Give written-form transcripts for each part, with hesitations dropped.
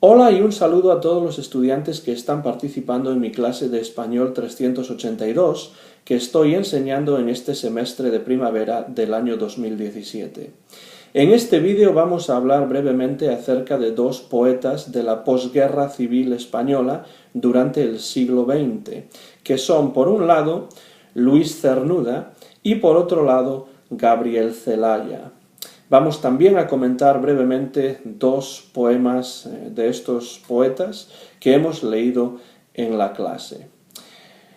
Hola y un saludo a todos los estudiantes que están participando en mi clase de Español 382 que estoy enseñando en este semestre de primavera del año 2017. En este vídeo vamos a hablar brevemente acerca de dos poetas de la posguerra civil española durante el siglo XX, que son, por un lado, Luis Cernuda y, por otro lado, Gabriel Celaya. Vamos también a comentar brevemente dos poemas de estos poetas que hemos leído en la clase.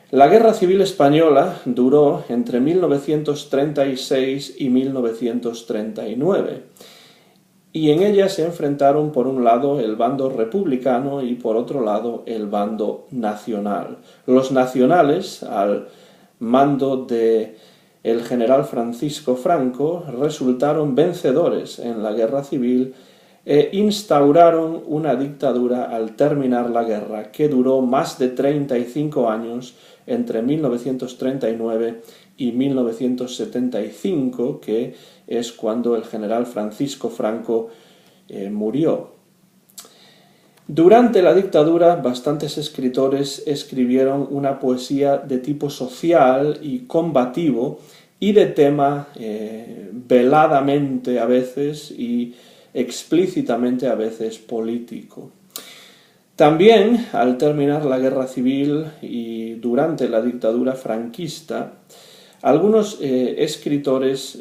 La Guerra Civil Española duró entre 1936 y 1939, y en ella se enfrentaron por un lado el bando republicano y por otro lado el bando nacional. Los nacionales, al mando de el general Francisco Franco, resultaron vencedores en la guerra civil e instauraron una dictadura al terminar la guerra, que duró más de 35 años, entre 1939 y 1975, que es cuando el general Francisco Franco murió. Durante la dictadura, bastantes escritores escribieron una poesía de tipo social y combativo y de tema veladamente a veces y explícitamente a veces político. También, al terminar la guerra civil y durante la dictadura franquista, algunos escritores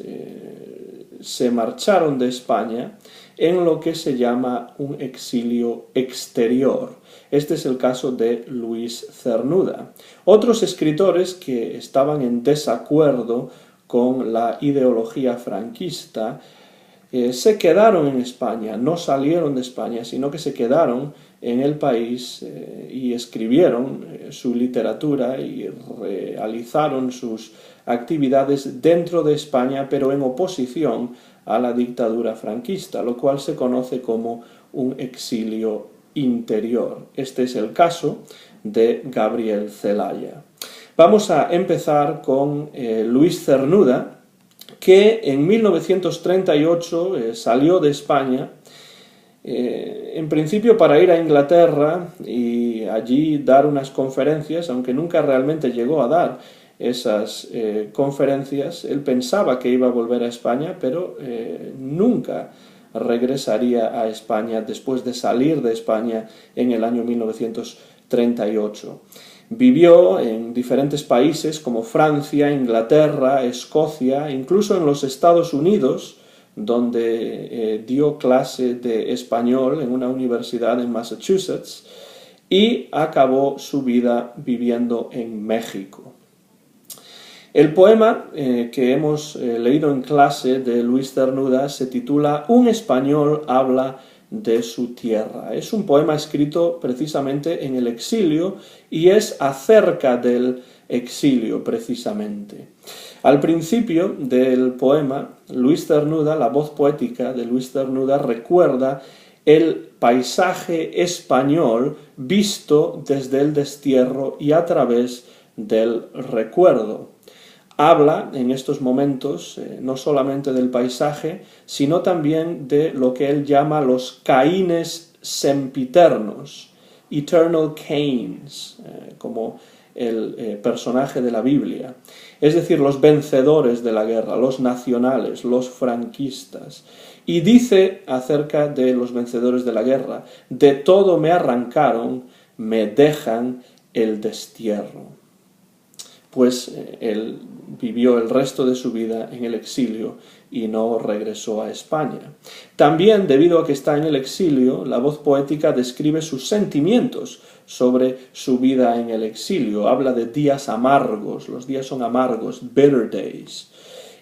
se marcharon de España en lo que se llama un exilio exterior. Este es el caso de Luis Cernuda. Otros escritores que estaban en desacuerdo con la ideología franquista se quedaron en España, no salieron de España, sino que se quedaron en el país y escribieron su literatura y realizaron sus actividades dentro de España, pero en oposición a la dictadura franquista, lo cual se conoce como un exilio interior. Este es el caso de Gabriel Celaya. Vamos a empezar con Luis Cernuda, que en 1938 salió de España, en principio para ir a Inglaterra y allí dar unas conferencias, aunque nunca realmente llegó a dar esas conferencias. Él pensaba que iba a volver a España, pero nunca regresaría a España después de salir de España en el año 1938. Vivió en diferentes países como Francia, Inglaterra, Escocia, incluso en los Estados Unidos, donde dio clase de español en una universidad en Massachusetts, y acabó su vida viviendo en México. El poema que hemos leído en clase de Luis Cernuda se titula Un español habla de su tierra. Es un poema escrito precisamente en el exilio y es acerca del exilio precisamente. Al principio del poema, Luis Cernuda, la voz poética de Luis Cernuda, recuerda el paisaje español visto desde el destierro y a través del recuerdo. Habla en estos momentos no solamente del paisaje, sino también de lo que él llama los Caínes sempiternos, Eternal Cains, como el personaje de la Biblia. Es decir, los vencedores de la guerra, los nacionales, los franquistas. Y dice acerca de los vencedores de la guerra: de todo me arrancaron, me dejan el destierro. Pues él vivió el resto de su vida en el exilio y no regresó a España. También, debido a que está en el exilio, la voz poética describe sus sentimientos sobre su vida en el exilio. Habla de días amargos, los días son amargos, bitter days.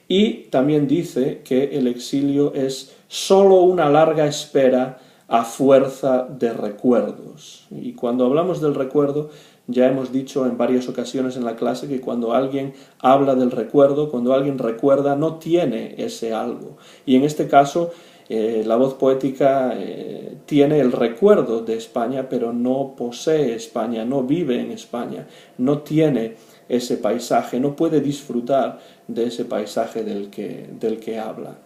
Y también dice que el exilio es solo una larga espera a fuerza de recuerdos. Y cuando hablamos del recuerdo, ya hemos dicho en varias ocasiones en la clase que cuando alguien habla del recuerdo, cuando alguien recuerda, no tiene ese algo. Y en este caso, la voz poética tiene el recuerdo de España, pero no posee España, no vive en España, no tiene ese paisaje, no puede disfrutar de ese paisaje del que habla.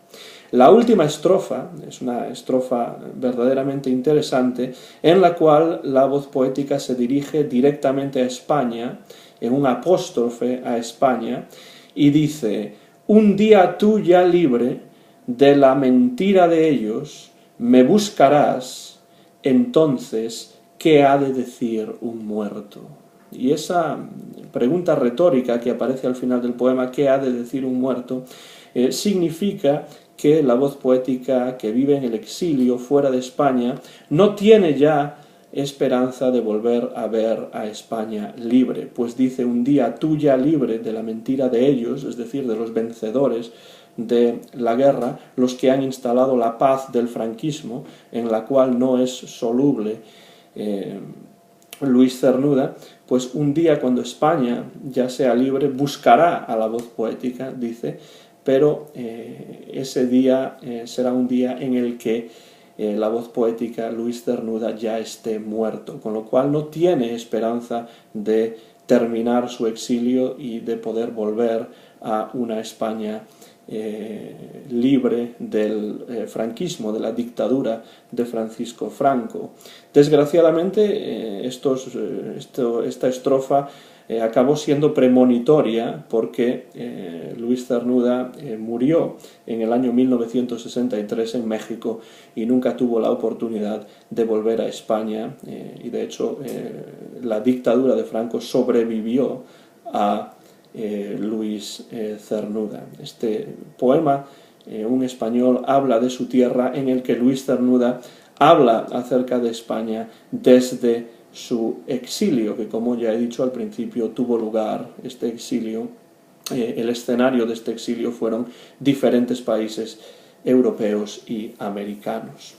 La última estrofa es una estrofa verdaderamente interesante, en la cual la voz poética se dirige directamente a España, en un apóstrofe a España, y dice: un día tú ya libre de la mentira de ellos, me buscarás, entonces, ¿qué ha de decir un muerto? Y esa pregunta retórica que aparece al final del poema, ¿qué ha de decir un muerto?, significa que la voz poética que vive en el exilio fuera de España no tiene ya esperanza de volver a ver a España libre, pues dice: un día tú ya libre de la mentira de ellos, es decir, de los vencedores de la guerra, los que han instalado la paz del franquismo, en la cual no es soluble Luis Cernuda, pues un día cuando España ya sea libre buscará a la voz poética, dice, pero ese día será un día en el que la voz poética, Luis Cernuda, ya esté muerto, con lo cual no tiene esperanza de terminar su exilio y de poder volver a una España libre del franquismo, de la dictadura de Francisco Franco. Desgraciadamente, esta estrofa acabó siendo premonitoria porque Luis Cernuda murió en el año 1963 en México y nunca tuvo la oportunidad de volver a España, y de hecho la dictadura de Franco sobrevivió a Luis Cernuda. Este poema, un español habla de su tierra, en el que Luis Cernuda habla acerca de España desde su exilio, que, como ya he dicho al principio, tuvo lugar este exilio. El escenario de este exilio fueron diferentes países europeos y americanos.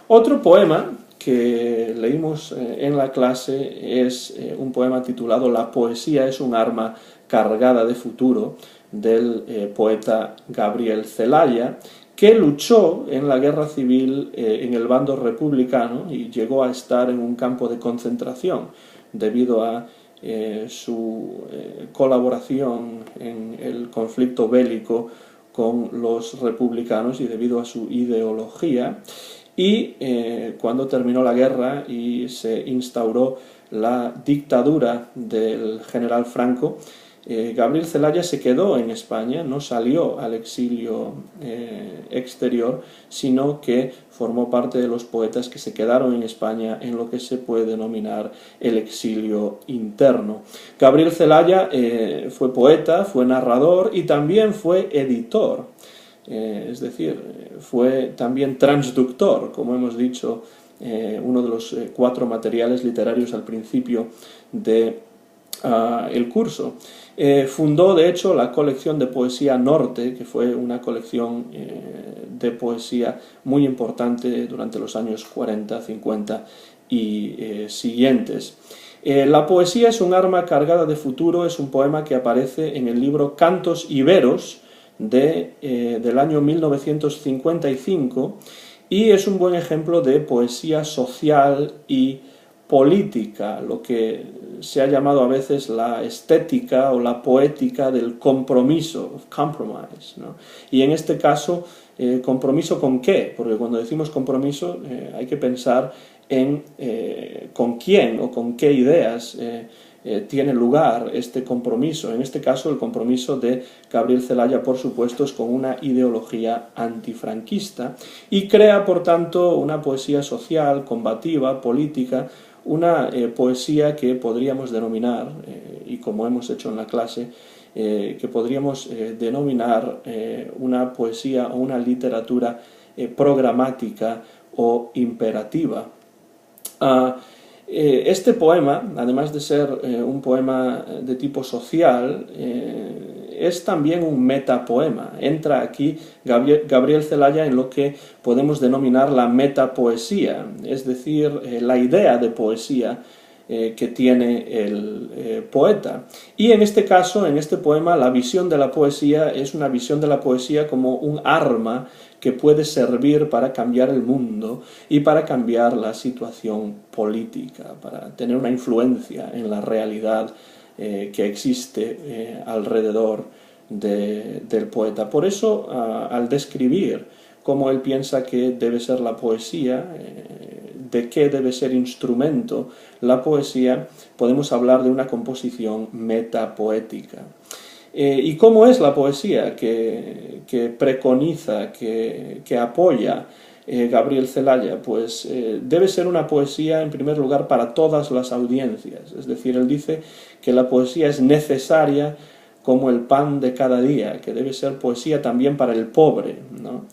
Otro poema que leímos en la clase es un poema titulado La poesía es un arma cargada de futuro, del poeta Gabriel Celaya, que luchó en la guerra civil en el bando republicano y llegó a estar en un campo de concentración debido a su colaboración en el conflicto bélico con los republicanos y debido a su ideología. Y cuando terminó la guerra y se instauró la dictadura del general Franco, Gabriel Celaya se quedó en España, no salió al exilio exterior, sino que formó parte de los poetas que se quedaron en España en lo que se puede denominar el exilio interno. Gabriel Celaya fue poeta, fue narrador y también fue editor, es decir, fue también transductor, como hemos dicho, uno de los 4 materiales literarios al principio de el curso. Fundó, de hecho, la colección de poesía Norte, que fue una colección de poesía muy importante durante los años 40, 50 y siguientes. La poesía es un arma cargada de futuro es un poema que aparece en el libro Cantos Iberos del año 1955 y es un buen ejemplo de poesía social y política, lo que se ha llamado a veces la estética o la poética del compromiso, compromise, ¿no? Y en este caso, ¿compromiso con qué? Porque cuando decimos compromiso hay que pensar en con quién o con qué ideas tiene lugar este compromiso. En este caso, el compromiso de Gabriel Celaya, por supuesto, es con una ideología antifranquista y crea, por tanto, una poesía social, combativa, política, una poesía que podríamos denominar, y como hemos hecho en la clase, que podríamos denominar una poesía o una literatura programática o imperativa. Este poema, además de ser un poema de tipo social, es también un metapoema. Entra aquí Gabriel Celaya en lo que podemos denominar la metapoesía, es decir, la idea de poesía que tiene el poeta. Y en este caso, en este poema, la visión de la poesía es una visión de la poesía como un arma que puede servir para cambiar el mundo y para cambiar la situación política, para tener una influencia en la realidad que existe alrededor del poeta. Por eso, al describir cómo él piensa que debe ser la poesía, de qué debe ser instrumento la poesía, podemos hablar de una composición metapoética. ¿Y cómo es la poesía que preconiza, que apoya Gabriel Celaya? Pues debe ser una poesía, en primer lugar, para todas las audiencias. Es decir, él dice que la poesía es necesaria como el pan de cada día, que debe ser poesía también para el pobre, ¿no?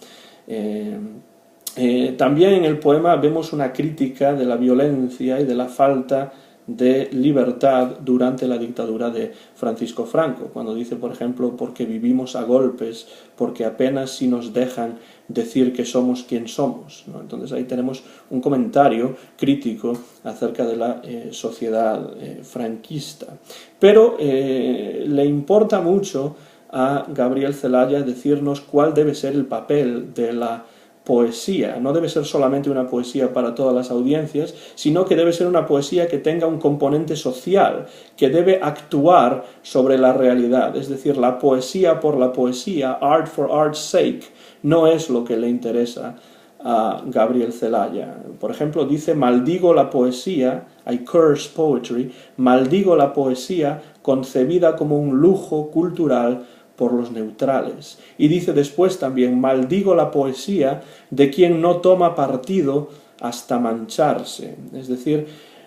También en el poema vemos una crítica de la violencia y de la falta de libertad durante la dictadura de Francisco Franco, cuando dice, por ejemplo, porque vivimos a golpes, porque apenas si nos dejan decir que somos quien somos, ¿no? Entonces ahí tenemos un comentario crítico acerca de la sociedad franquista. Pero le importa mucho a Gabriel Celaya decirnos cuál debe ser el papel de la poesía. No debe ser solamente una poesía para todas las audiencias, sino que debe ser una poesía que tenga un componente social, que debe actuar sobre la realidad. Es decir, la poesía por la poesía, art for art's sake, no es lo que le interesa a Gabriel Celaya. Por ejemplo, dice, maldigo la poesía, I curse poetry, maldigo la poesía concebida como un lujo cultural por los neutrales. Y dice después también, maldigo la poesía de quien no toma partido hasta mancharse. Es decir,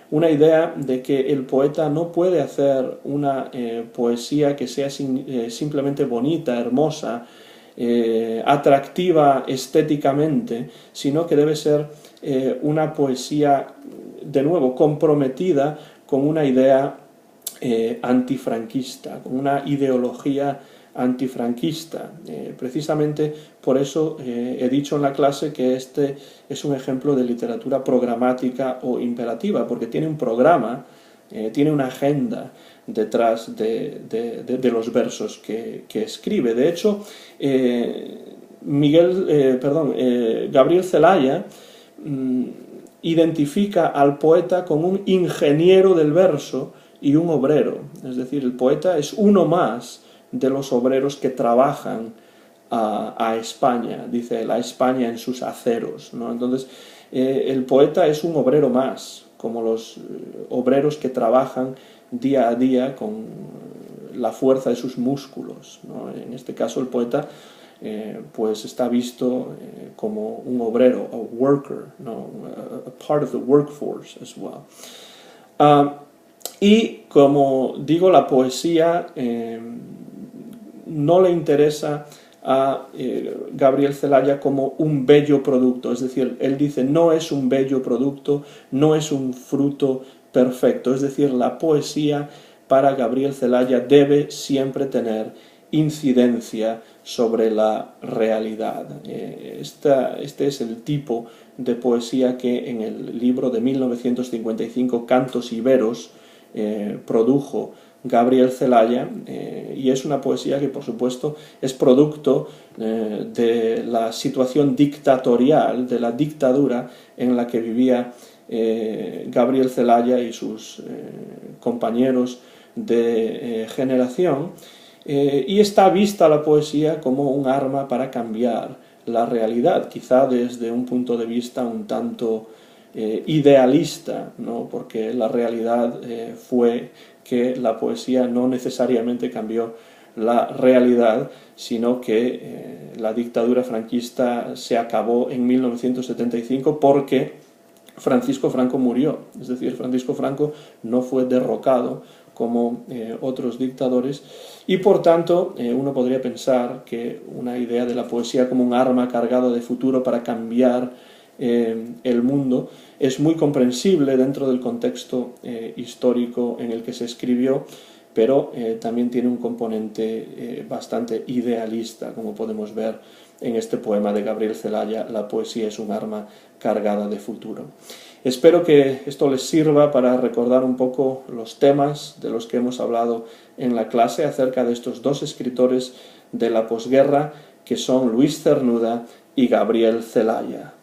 una idea de que el poeta no puede hacer una poesía que sea simplemente bonita, hermosa, atractiva estéticamente, sino que debe ser una poesía, de nuevo, comprometida con una idea antifranquista, con una ideología antifranquista. Precisamente por eso he dicho en la clase que este es un ejemplo de literatura programática o imperativa, porque tiene un programa, tiene una agenda detrás de los versos que escribe. De hecho, Gabriel Celaya identifica al poeta como un ingeniero del verso y un obrero. Es decir, el poeta es uno más de los obreros que trabajan a España, dice él, a España en sus aceros, ¿no? Entonces, el poeta es un obrero más, como los obreros que trabajan día a día con la fuerza de sus músculos, ¿no? En este caso, el poeta pues está visto como un obrero, a worker, ¿no? A part of the workforce as well. Y como digo, la poesía no le interesa a Gabriel Celaya como un bello producto, es decir, él dice no es un bello producto, no es un fruto perfecto, es decir, la poesía para Gabriel Celaya debe siempre tener incidencia sobre la realidad. Este es el tipo de poesía que en el libro de 1955, Cantos Iberos, produjo Gabriel Celaya, y es una poesía que, por supuesto, es producto de la situación dictatorial, de la dictadura en la que vivía Gabriel Celaya y sus compañeros de generación, y está vista la poesía como un arma para cambiar la realidad, quizá desde un punto de vista un tanto idealista, ¿no? Porque la realidad fue que la poesía no necesariamente cambió la realidad, sino que la dictadura franquista se acabó en 1975 porque Francisco Franco murió. Es decir, Francisco Franco no fue derrocado como otros dictadores, y por tanto uno podría pensar que una idea de la poesía como un arma cargada de futuro para cambiar el mundo es muy comprensible dentro del contexto histórico en el que se escribió, pero también tiene un componente bastante idealista, como podemos ver en este poema de Gabriel Celaya, La poesía es un arma cargada de futuro. Espero que esto les sirva para recordar un poco los temas de los que hemos hablado en la clase acerca de estos dos escritores de la posguerra, que son Luis Cernuda y Gabriel Celaya.